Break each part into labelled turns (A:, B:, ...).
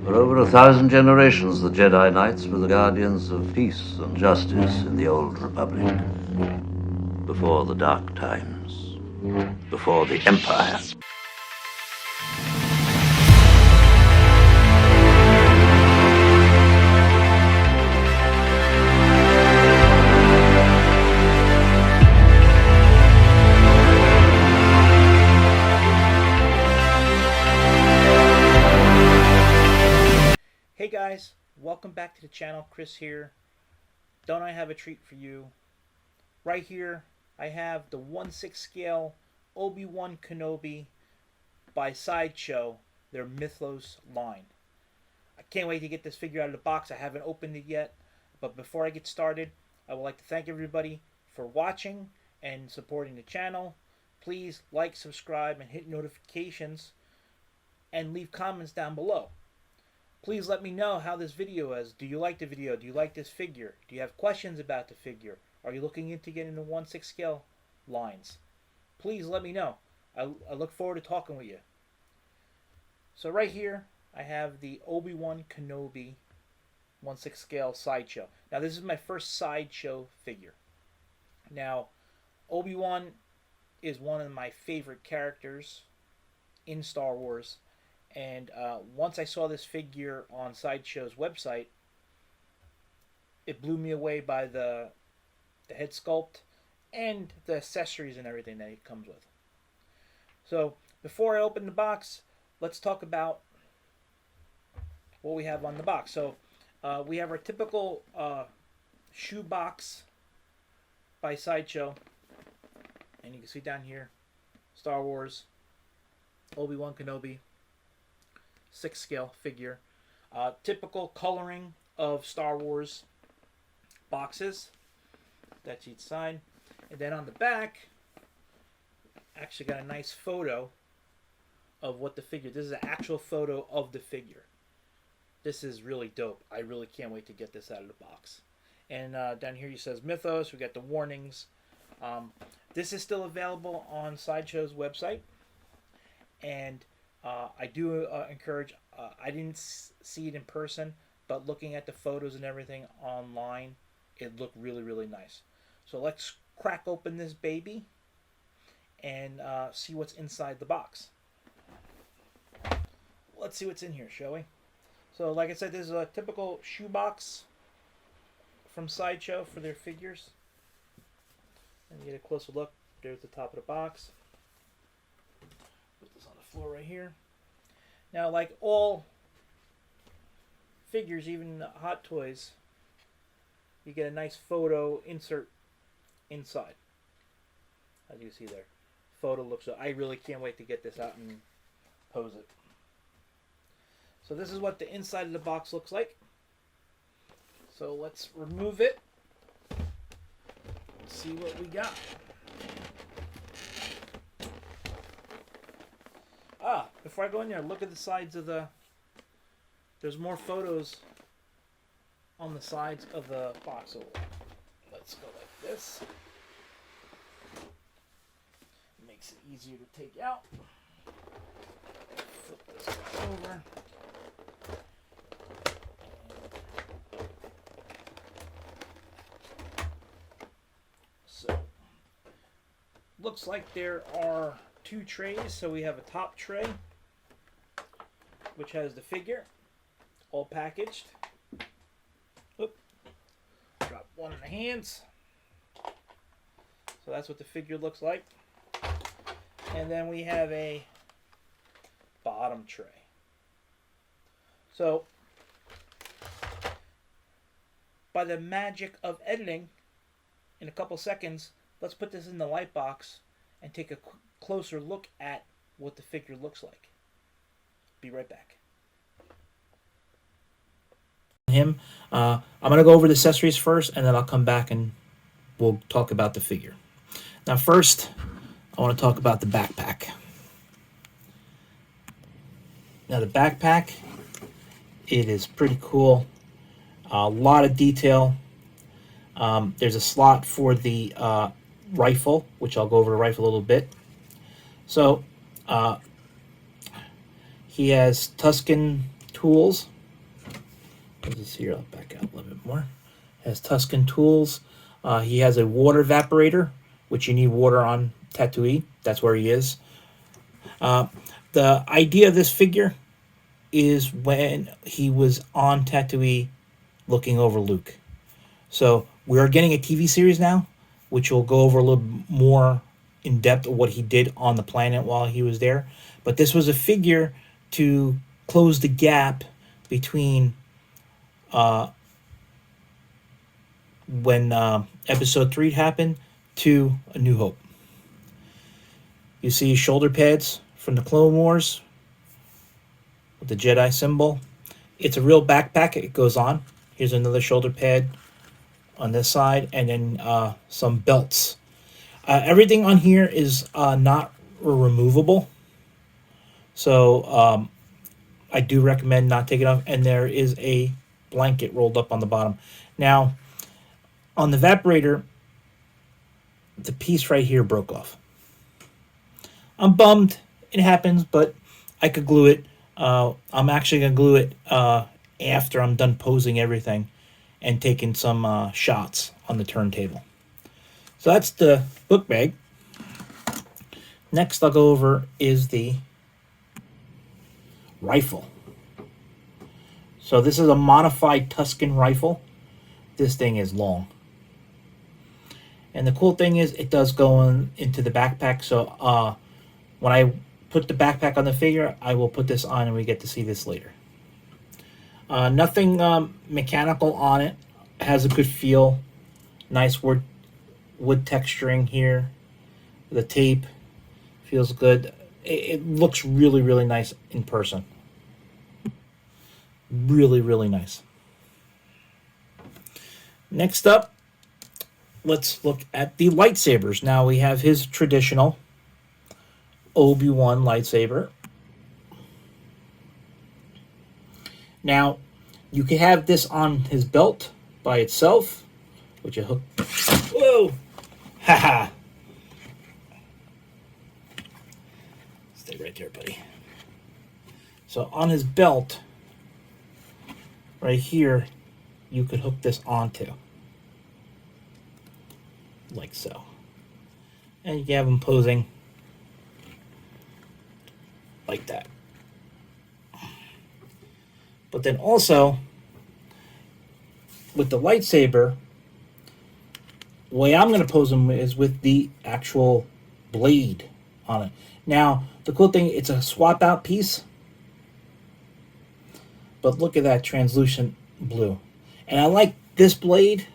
A: For over 1,000 generations, the Jedi Knights were the guardians of peace and justice in the Old Republic. Before the Dark Times. Before the Empire.
B: Hey guys, welcome back to the channel. Chris here. Don't I have a treat for you? Right here, I have the 1/6 scale Obi-Wan Kenobi by Sideshow, their Mythos line. I can't wait to get this figure out of the box. I haven't opened it yet, but before I get started, I would like to thank everybody for watching and supporting the channel. Please like, subscribe, and hit notifications, and leave comments down below. Please let me know how this video is. Do you like the video? Do you like this figure? Do you have questions about the figure? Are you looking into getting the 1/6 scale lines? Please let me know. I look forward to talking with you. So right here, I have the Obi-Wan Kenobi 1/6 scale Sideshow. Now this is my first Sideshow figure. Now, Obi-Wan is one of my favorite characters in Star Wars. And once I saw this figure on Sideshow's website, it blew me away by the head sculpt and the accessories and everything that it comes with. So before I open the box, let's talk about what we have on the box. So we have our typical shoe box by Sideshow. And you can see down here, Star Wars, Obi-Wan Kenobi. 6 scale figure. Typical coloring of Star Wars boxes. That's each side. And then on the back, actually got a nice photo of what the figure. This is an actual photo of the figure. This is really dope. I really can't wait to get this out of the box. And down here it says Mythos. We got the warnings. This is still available on Sideshow's website. And I do encourage, I didn't see it in person, but looking at the photos and everything online, it looked really, really nice. So let's crack open this baby and see what's inside the box. Let's see what's in here, shall we? So like I said, this is a typical shoebox from Sideshow for their figures. And you get a closer look. There's the top of the box. Put this on the floor right here. Now, like all figures, even Hot Toys, you get a nice photo insert inside. As you see there, photo looks. I really can't wait to get this out and pose it. So this is what the inside of the box looks like. So let's remove it. Let's see what we got. Before I go in there, look at the sides of the... There's more photos on the sides of the box. So let's go like this. Makes it easier to take out. Flip this guy over. So, looks like there are 2 trays. So we have a top tray, which has the figure all packaged. Oop. Drop one in the hands. So that's what the figure looks like. And then we have a bottom tray. So by the magic of editing, in a couple seconds, let's put this in the light box and take a closer look at what the figure looks like. Be right back. I'm going to go over the accessories first, and then I'll come back and we'll talk about the figure. Now first, I want to talk about the backpack. Now the backpack, it is pretty cool. A lot of detail. There's a slot for the rifle, which I'll go over the rifle a little bit. So he has Tuscan tools. This is here. I'll back out a little bit more. Has Tuscan tools. He has a water evaporator, which you need water on Tatooine. That's where he is. The idea of this figure is when he was on Tatooine looking over Luke. So we are getting a TV series now, which will go over a little more in depth of what he did on the planet while he was there. But this was a figure to close the gap between when Episode 3 happened to A New Hope. You see his shoulder pads from the Clone Wars with the Jedi symbol. It's a real backpack. It goes on. Here's another shoulder pad on this side, and then some belts. Everything on here is not removable, so I do recommend not taking it off. And there is a blanket rolled up on the bottom. Now, on the evaporator, the piece right here broke off. I'm bummed. It happens, but I could glue it. I'm actually going to glue it after I'm done posing everything and taking some shots on the turntable. So that's the book bag. Next I'll go over is the rifle. So this is a modified Tuscan rifle. This thing is long. And the cool thing is it does go into the backpack. So when I put the backpack on the figure, I will put this on and we get to see this later. Nothing mechanical on it. It has a good feel. Nice wood texturing here. The tape feels good. It looks really, really nice in person. Really, really nice. Next up, let's look at the lightsabers. Now we have his traditional Obi-Wan lightsaber. Now, you can have this on his belt by itself, which you hook. Whoa! Haha! Stay right there, buddy. So on his belt, right here, you could hook this onto. Like so. And you can have him posing like that. But then also, with the lightsaber, the way I'm going to pose him is with the actual blade on it. Now, the cool thing, it's a swap out piece. But look at that translucent blue. And I like this blade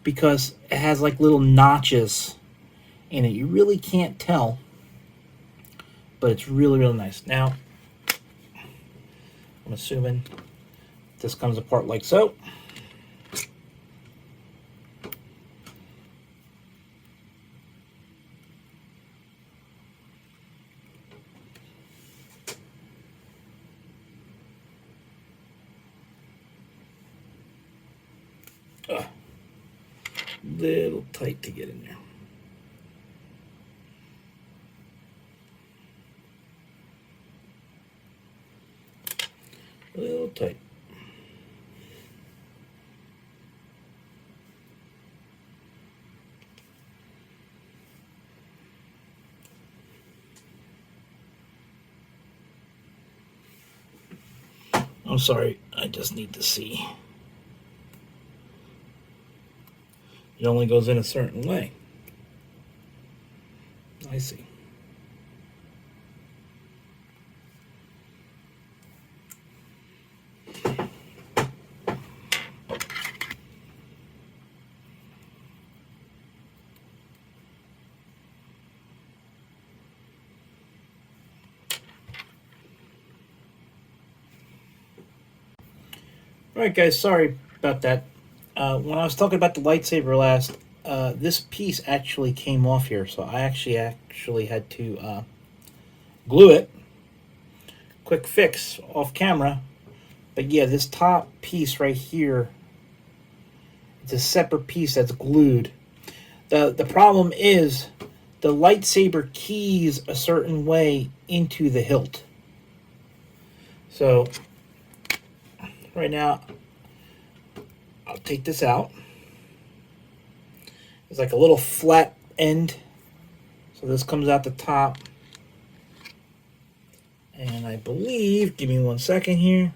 B: because it has like little notches in it. You really can't tell, but it's really, really nice. Now, I'm assuming this comes apart like so. Little tight to get in there. A little tight. I'm sorry, I just need to see. It only goes in a certain way. I see. Alright guys, sorry about that. When I was talking about the lightsaber last, this piece actually came off here, so I actually had to glue it. Quick fix off camera. But yeah, this top piece right here, it's a separate piece that's glued. The problem is the lightsaber keys a certain way into the hilt. So right now, I'll take this out. It's like a little flat end. So this comes out the top. And I believe, give me 1 second here.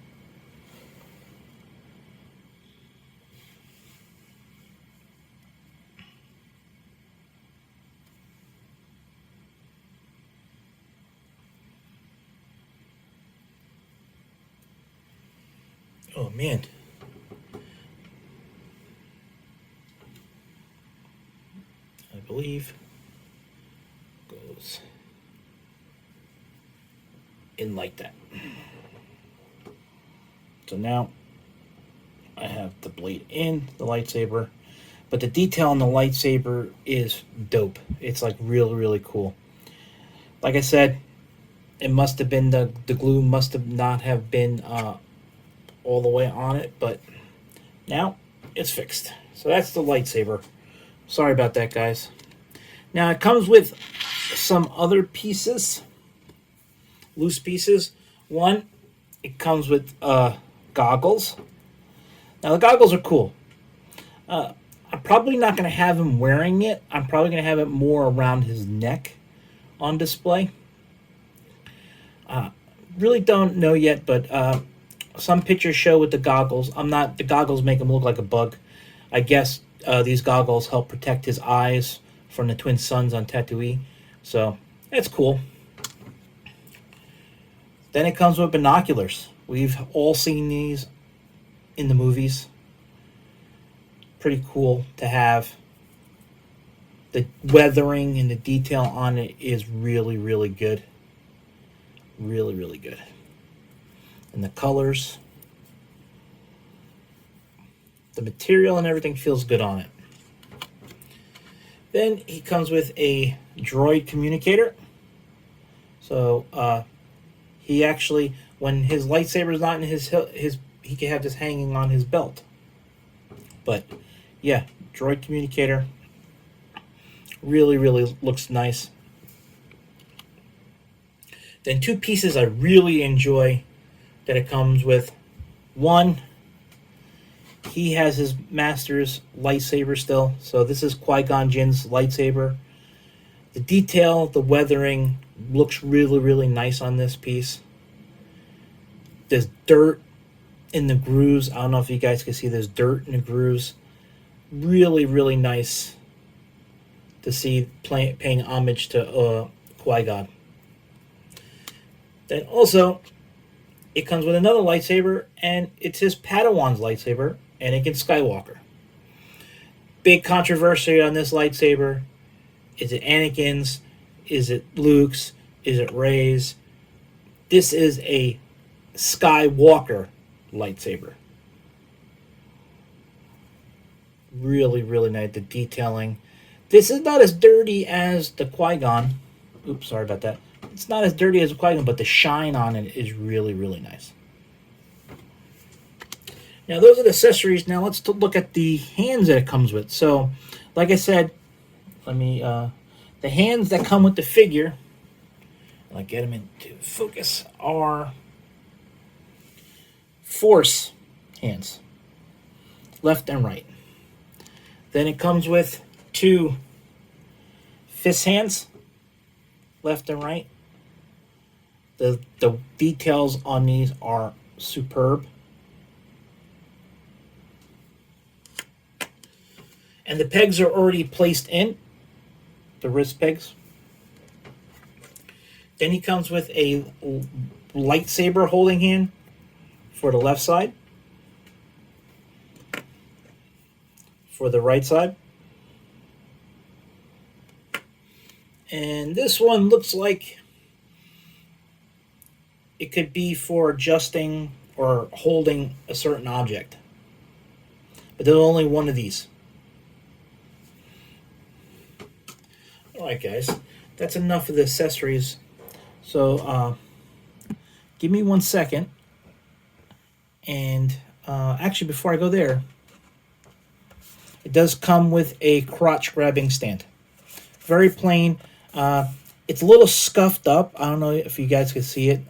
B: Oh man. I believe goes in like that. So now I have the blade in the lightsaber, but the detail on the lightsaber is dope. It's like really, really cool. Like I said, it must have been the glue must have not have been all the way on it, but now it's fixed. So that's the lightsaber. Sorry about that, guys. Now it comes with some other pieces, loose pieces. One, it comes with goggles. Now the goggles are cool. I'm probably not going to have him wearing it. I'm probably going to have it more around his neck on display. Really don't know yet, but some pictures show with the goggles. The goggles make him look like a bug. I guess these goggles help protect his eyes from the twin suns on Tatooine. So that's cool. Then it comes with binoculars. We've all seen these in the movies. Pretty cool to have. The weathering and the detail on it is really, really good. Really, really good. And the colors, the material and everything feels good on it. Then he comes with a droid communicator. So he actually, when his lightsaber is not in his he can have this hanging on his belt. But yeah, droid communicator. Really, really looks nice. Then two pieces I really enjoy that it comes with. One, he has his master's lightsaber still. So this is Qui-Gon Jinn's lightsaber. The detail, the weathering looks really, really nice on this piece. There's dirt in the grooves. I don't know if you guys can see there's dirt in the grooves. Really, really nice to see paying homage to Qui-Gon. Then also, it comes with another lightsaber, and it's his Padawan's lightsaber, Anakin Skywalker. Big controversy on this lightsaber. Is it Anakin's? Is it Luke's? Is it Rey's? This is a Skywalker lightsaber. Really, really nice. The detailing. This is not as dirty as the Qui-Gon. Oops, sorry about that. It's not as dirty as Qui-Gon, but the shine on it is really, really nice. Now, those are the accessories. Now, let's look at the hands that it comes with. So, like I said, the hands that come with the figure, I'll get them into focus, are Force hands, left and right. Then it comes with two fist hands, left and right. The details on these are superb. And the pegs are already placed in, the wrist pegs. Then he comes with a lightsaber holding hand for the left side. For the right side. And this one looks like it could be for adjusting or holding a certain object. But there's only one of these. Alright guys, that's enough of the accessories. So give me 1 second. And actually before I go there, it does come with a crotch grabbing stand. Very plain. It's a little scuffed up. I don't know if you guys can see it.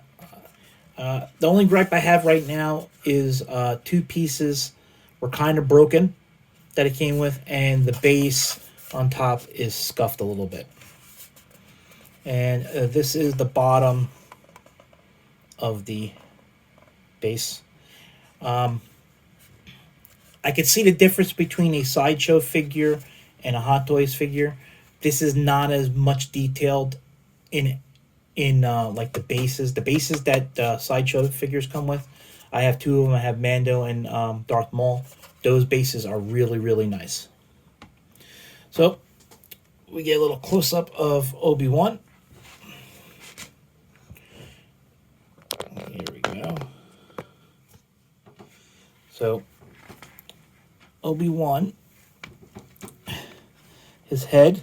B: The only gripe I have right now is two pieces were kind of broken that it came with, and the base on top is scuffed a little bit. And this is the bottom of the base. I could see the difference between a Sideshow figure and a Hot Toys figure. This is not as much detailed in like the bases. The bases that Sideshow figures come with, I have two of them. I have Mando and Darth Maul. Those bases are really, really nice. So we get a little close-up of Obi-Wan. Here we go. So Obi-Wan, his head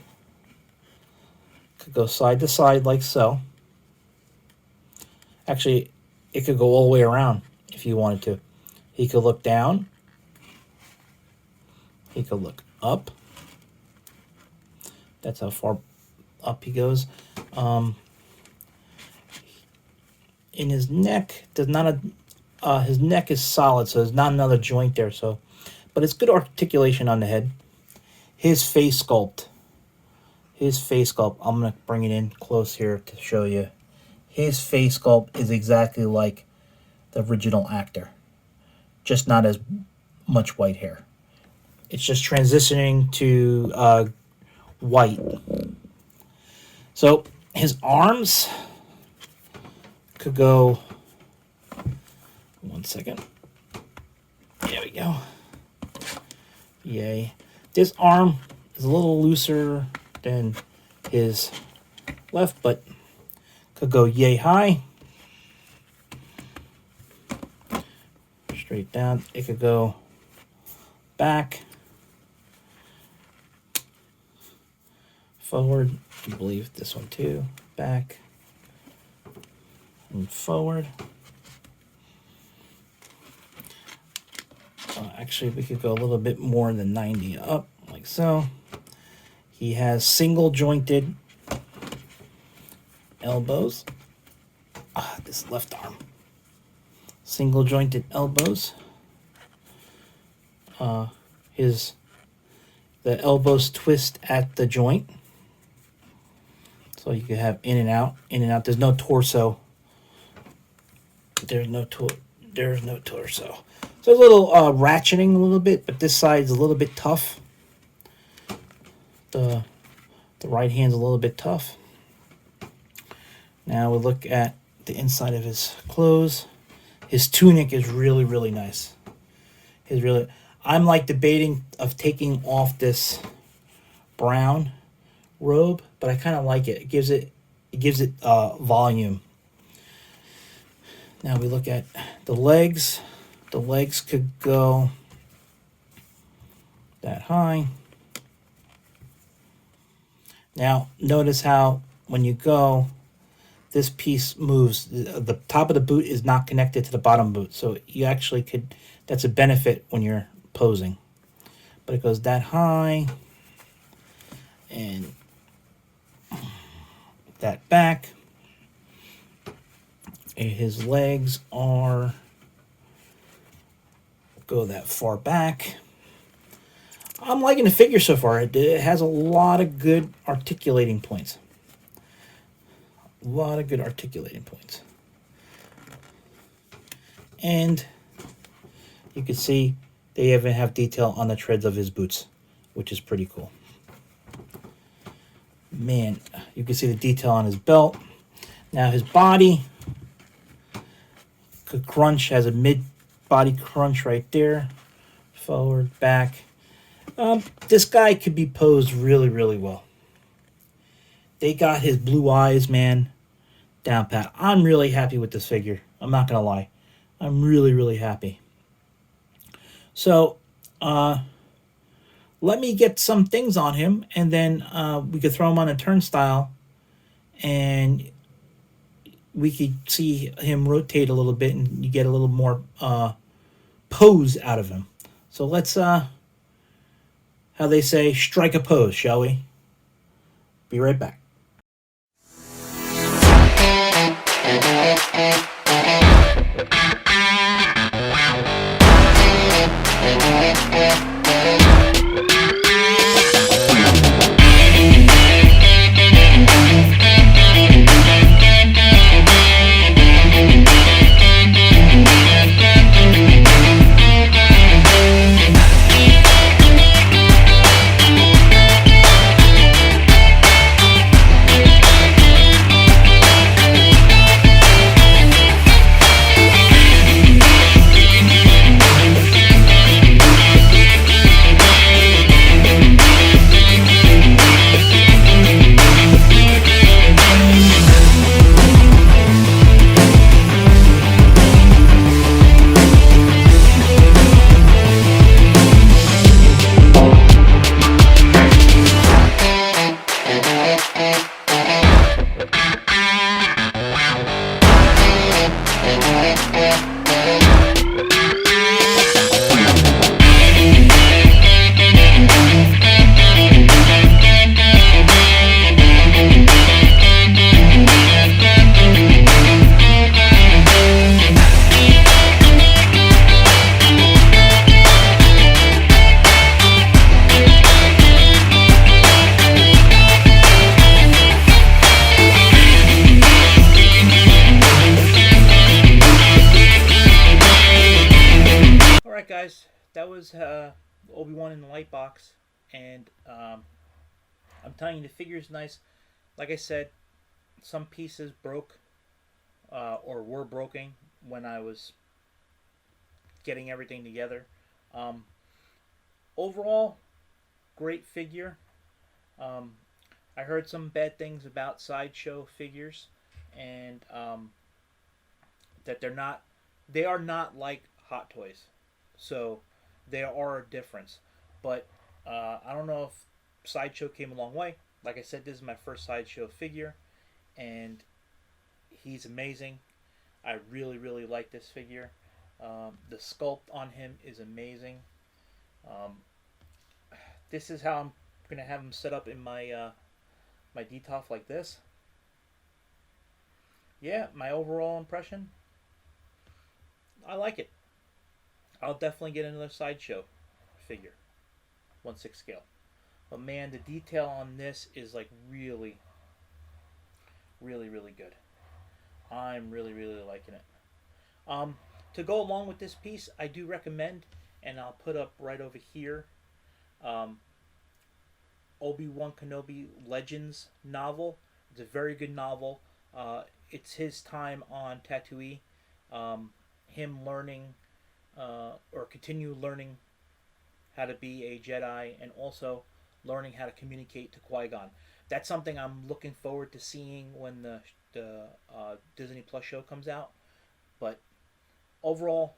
B: could go side to side like so. Actually, it could go all the way around if you wanted to. He could look down. He could look up. That's how far up he goes. In his neck, there's not a his neck is solid, so there's not another joint there. So, but it's good articulation on the head. His face sculpt. I'm gonna bring it in close here to show you. His face sculpt is exactly like the original actor, just not as much white hair. It's just transitioning to white. So his arms could go. One second. There we go. Yay. This arm is a little looser than his left, but could go yay high. Straight down. It could go back. Forward. I believe this one too. Back. And forward. Actually, we could go a little bit more than 90 up, like so. He has single jointed elbows. This left arm. Single jointed elbows. The elbows twist at the joint. So you can have in and out, in and out. There's no torso. There's no torso. So a little ratcheting a little bit, but this side's a little bit tough. The right hand's a little bit tough. Now we'll look at the inside of his clothes. His tunic is really, really nice. I'm like debating of taking off this brown robe, but I kind of like it. It gives it volume. Now we look at the legs. The legs could go that high. Now notice how when you go, this piece moves. The top of the boot is not connected to the bottom boot, so you actually could. That's a benefit when you're posing. But it goes that high and that back. And his legs are go that far back. I'm liking the figure so far. It has a lot of good articulating points. And you can see they even have detail on the treads of his boots, which is pretty cool. Man, you can see the detail on his belt. Now his body could crunch, has a mid-body crunch right there. Forward, back. This guy could be posed really, really well. They got his blue eyes, man, down pat. I'm really happy with this figure. I'm not going to lie. I'm really, really happy. So, let me get some things on him, and then we could throw him on a turnstile, and we could see him rotate a little bit, and you get a little more pose out of him. So let's, how they say, strike a pose, shall we? Be right back. Alright guys, that was Obi-Wan in the light box, and I'm telling you, the figure's nice. Like I said, some pieces broke or were broken when I was getting everything together. Um, Overall, great figure. I heard some bad things about Sideshow figures, and that they are not like Hot Toys. So there are a difference. But I don't know if Sideshow came a long way. Like I said, this is my first Sideshow figure, and he's amazing. I really, really like this figure. The sculpt on him is amazing. Um, this is how I'm going to have him set up in my my DTOF like this. Yeah, my overall impression, I like it. I'll definitely get another Sideshow figure, 1/6 scale. But man, the detail on this is like really, really, really good. I'm really, really liking it. To go along with this piece, I do recommend, and I'll put up right over here, um, Obi-Wan Kenobi Legends novel. It's a very good novel. It's his time on Tatooine, him learning or continue learning how to be a Jedi, and also learning how to communicate to Qui-Gon. That's something I'm looking forward to seeing when the Disney Plus show comes out. But overall,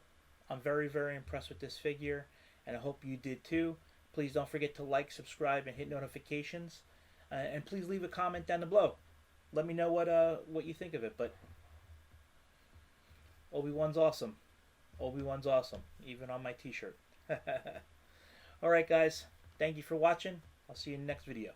B: I'm very, very impressed with this figure, and I hope you did too. Please don't forget to like, subscribe, and hit notifications. And please leave a comment down below. Let me know what you think of it. But Obi-Wan's awesome. Obi-Wan's awesome, even on my t-shirt. Alright guys, thank you for watching. I'll see you in the next video.